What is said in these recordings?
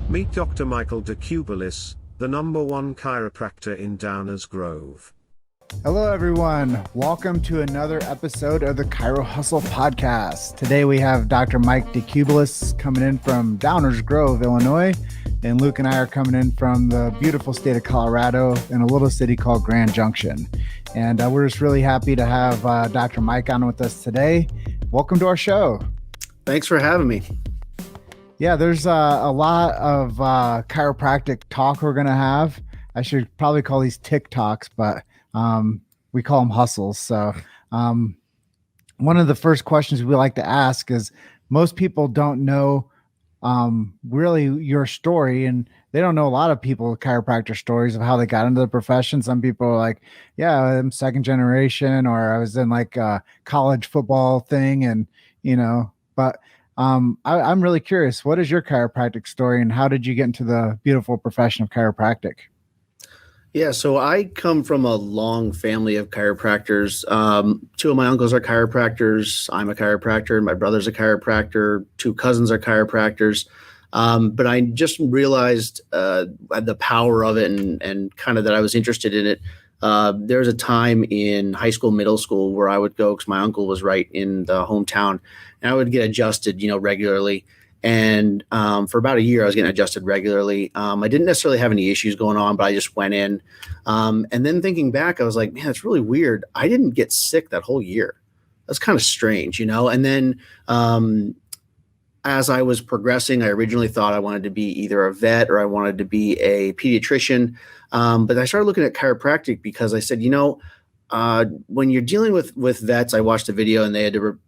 Meet Dr. Michael DeCubellis, the #1 chiropractor in Downers Grove. Hello, everyone. Welcome to another episode of the Chiro Hustle podcast. Today we have Dr. Mike DeCubellis coming in from Downers Grove, Illinois, and Luke and I are coming in from the beautiful state of Colorado in a little city called Grand Junction. And we're just really happy to have Dr. Mike on with us today. Welcome to our show. Thanks for having me. Yeah, there's a lot of chiropractic talk we're going to have. I should probably call these TikToks, but we call them hustles. So one of the first questions we like to ask is most people don't know really your story, and they don't know a lot of people chiropractor stories of how they got into the profession. Some people are like, yeah, I'm second generation, or I was in like a college football thing, and but I'm really curious, what is your chiropractic story and how did you get into the beautiful profession of chiropractic? Yeah, so I come from a long family of chiropractors. Two of my uncles are chiropractors. I'm a chiropractor. My brother's a chiropractor. Two cousins are chiropractors. But I just realized the power of it and kind of that I was interested in it. There was a time in high school, middle school where I would go because my uncle was right in the hometown, and I would get adjusted, regularly. And for about a year, I was getting adjusted regularly. I didn't necessarily have any issues going on, but I just went in. And then thinking back, I was like, man, it's really weird. I didn't get sick that whole year. That's kind of strange, And then as I was progressing, I originally thought I wanted to be either a vet or I wanted to be a pediatrician. But I started looking at chiropractic because I said, when you're dealing with vets, I watched a video and they had to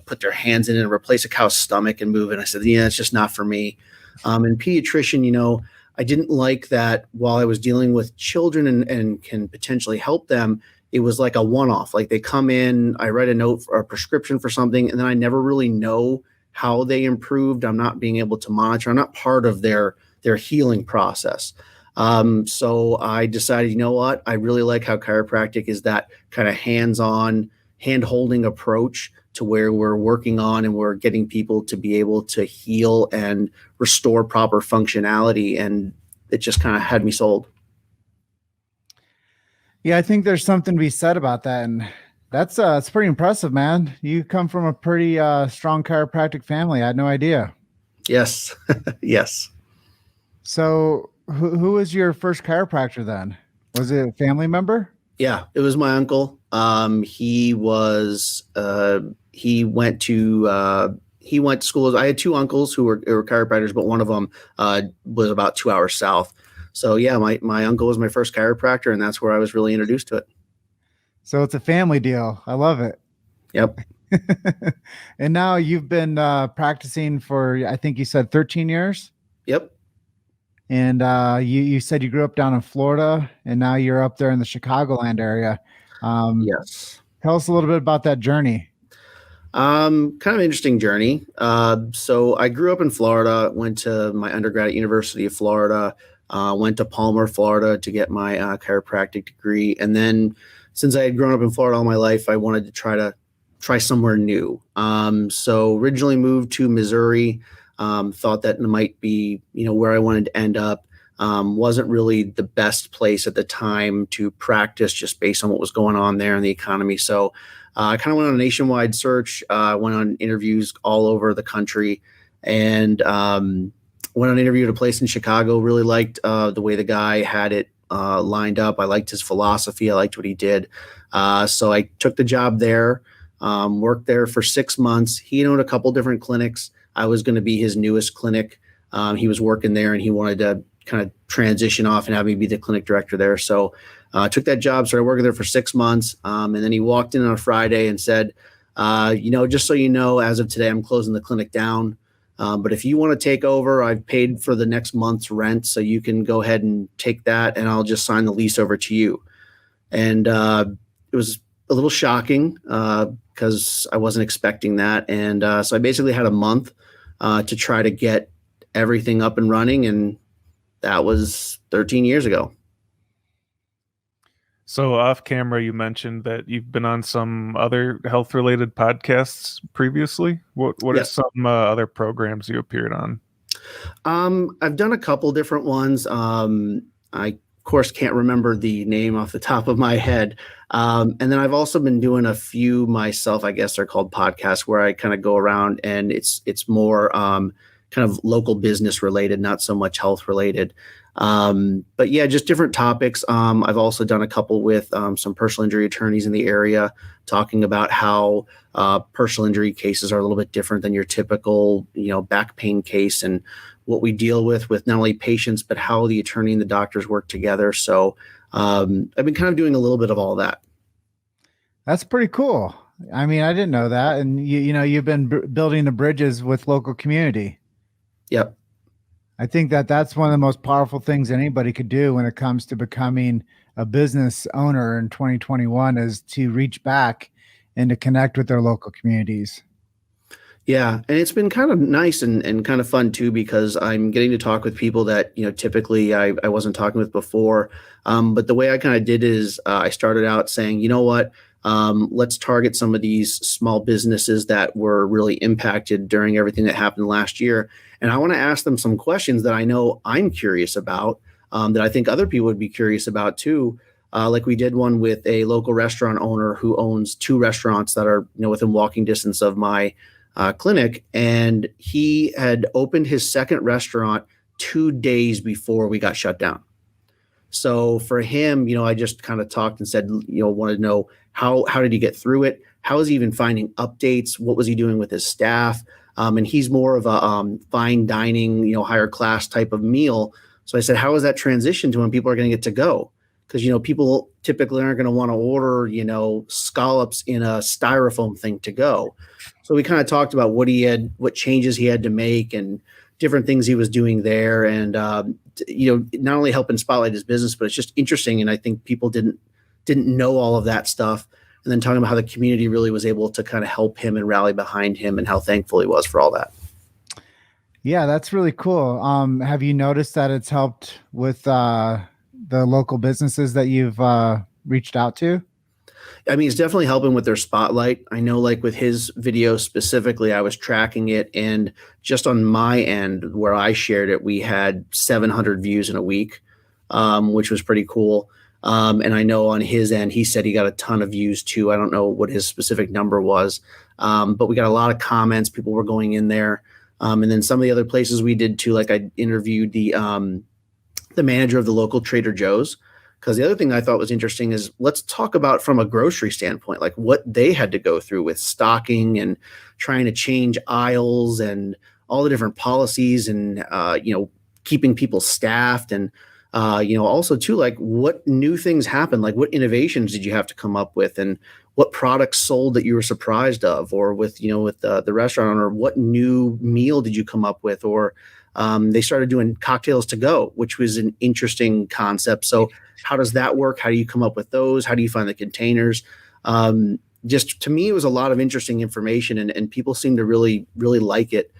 put their hands in it and replace a cow's stomach and move it. And I said, yeah, it's just not for me. And pediatrician, I didn't like that while I was dealing with children and can potentially help them. It was like a one-off. Like they come in, I write a note or a prescription for something, and then I never really know how they improved. I'm not being able to monitor. I'm not part of their healing process. So I decided, you know what? I really like how chiropractic is that kind of hands-on, hand-holding approach to where we're working on and we're getting people to be able to heal and restore proper functionality. And it just kind of had me sold. Yeah, I think there's something to be said about that. And that's it's pretty impressive, man. You come from a pretty strong chiropractic family. I had no idea. Yes. Yes. So who was your first chiropractor then? Was it a family member? Yeah, it was my uncle. He went to school. I had two uncles who were chiropractors, but one of them was about 2 hours south. So yeah, my uncle was my first chiropractor, and that's where I was really introduced to it. So it's a family deal. I love it. Yep. And now you've been practicing for, I think you said 13 years? Yep. And you said you grew up down in Florida, and now you're up there in the Chicagoland area. Yes. Tell us a little bit about that journey. Kind of interesting journey. So I grew up in Florida, went to my undergrad at University of Florida, went to Palmer, Florida to get my chiropractic degree. And then since I had grown up in Florida all my life, I wanted to try somewhere new. So originally moved to Missouri. Thought that it might be, where I wanted to end up. Wasn't really the best place at the time to practice just based on what was going on there in the economy. So I kind of went on a nationwide search, went on interviews all over the country, and went on an interview at a place in Chicago. Really liked the way the guy had it lined up. I liked his philosophy. I liked what he did. So I took the job there, worked there for 6 months. He owned a couple different clinics. I was going to be his newest clinic. He was working there and he wanted to kind of transition off and have me be the clinic director there. So I took that job, started working there for 6 months. And then he walked in on a Friday and said, just so you know, as of today, I'm closing the clinic down. But if you want to take over, I've paid for the next month's rent. So you can go ahead and take that and I'll just sign the lease over to you. And it was a little shocking because I wasn't expecting that. And so I basically had a month to try to get everything up and running. And that was 13 years ago. So off camera, you mentioned that you've been on some other health related podcasts previously. What Yes. are some other programs you appeared on? I've done a couple different ones. I, of course, can't remember the name off the top of my head. And then I've also been doing a few myself. I guess they're called podcasts, where I kind of go around, and it's more kind of local business related, not so much health related. But yeah, just different topics. I've also done a couple with some personal injury attorneys in the area, talking about how personal injury cases are a little bit different than your typical, back pain case, and what we deal with not only patients, but how the attorney and the doctors work together. So I've been kind of doing a little bit of all that. That's pretty cool. I mean, I didn't know that. And you've been building the bridges with local community. Yep. I think that's one of the most powerful things anybody could do when it comes to becoming a business owner in 2021, is to reach back and to connect with their local communities. Yeah. And it's been kind of nice and kind of fun too, because I'm getting to talk with people that, typically I wasn't talking with before. But the way I kind of did is I started out saying, you know what, let's target some of these small businesses that were really impacted during everything that happened last year. And I want to ask them some questions that I know I'm curious about, that I think other people would be curious about too. Like we did one with a local restaurant owner who owns 2 restaurants that are, within walking distance of my clinic. And he had opened his second restaurant 2 days before we got shut down. So for him, I just kind of talked and said, wanted to know how did he get through it? How is he even finding updates? What was he doing with his staff? And he's more of a fine dining, higher class type of meal. So I said, how is that transition to when people are going to get to go? Because, people typically aren't going to want to order, scallops in a styrofoam thing to go. So we kind of talked about what changes he had to make, and different things he was doing there. And, not only helping spotlight his business, but it's just interesting. And I think people didn't know all of that stuff. And then talking about how the community really was able to kind of help him and rally behind him, and how thankful he was for all that. Yeah, that's really cool. Have you noticed that it's helped with the local businesses that you've reached out to? I mean, it's definitely helping with their spotlight. I know, like with his video specifically, I was tracking it, and just on my end where I shared it, we had 700 views in a week, which was pretty cool. And I know on his end, he said he got a ton of views too. I don't know what his specific number was, but we got a lot of comments. People were going in there. And then some of the other places we did too, like I interviewed the manager of the local Trader Joe's. Because the other thing I thought was interesting is, let's talk about from a grocery standpoint, like what they had to go through with stocking and trying to change aisles and all the different policies, and, keeping people staffed, and, also too, like what new things happened, like what innovations did you have to come up with, and what products sold that you were surprised of, or with the restaurant owner, what new meal did you come up with, or they started doing cocktails to go, which was an interesting concept. So how does that work? How do you come up with those? How do you find the containers? Just to me, it was a lot of interesting information, and people seem to really, really like it.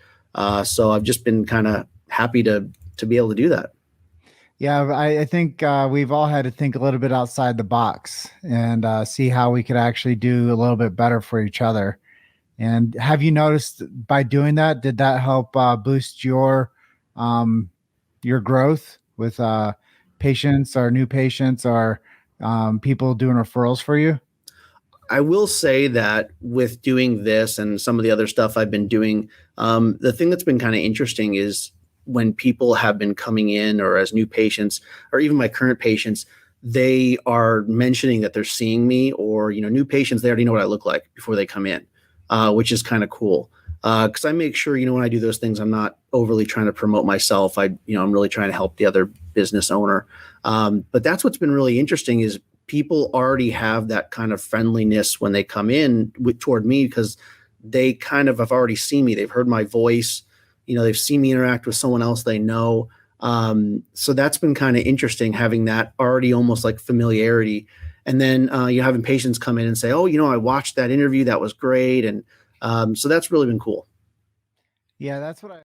So I've just been kind of happy to be able to do that. Yeah, I think we've all had to think a little bit outside the box, and see how we could actually do a little bit better for each other. And have you noticed, by doing that, did that help boost your growth with patients, or new patients, or people doing referrals for you? I will say that with doing this and some of the other stuff I've been doing, the thing that's been kind of interesting is when people have been coming in, or as new patients, or even my current patients, they are mentioning that they're seeing me, or, new patients, they already know what I look like before they come in, which is kind of cool. Because I make sure, when I do those things, I'm not overly trying to promote myself. I'm really trying to help the other business owner. But that's what's been really interesting, is people already have that kind of friendliness when they come in toward me, because they kind of have already seen me. They've heard my voice. They've seen me interact with someone else they know. So that's been kind of interesting, having that already almost like familiarity. And then having patients come in and say, oh, I watched that interview. That was great. And so that's really been cool. Yeah, that's what I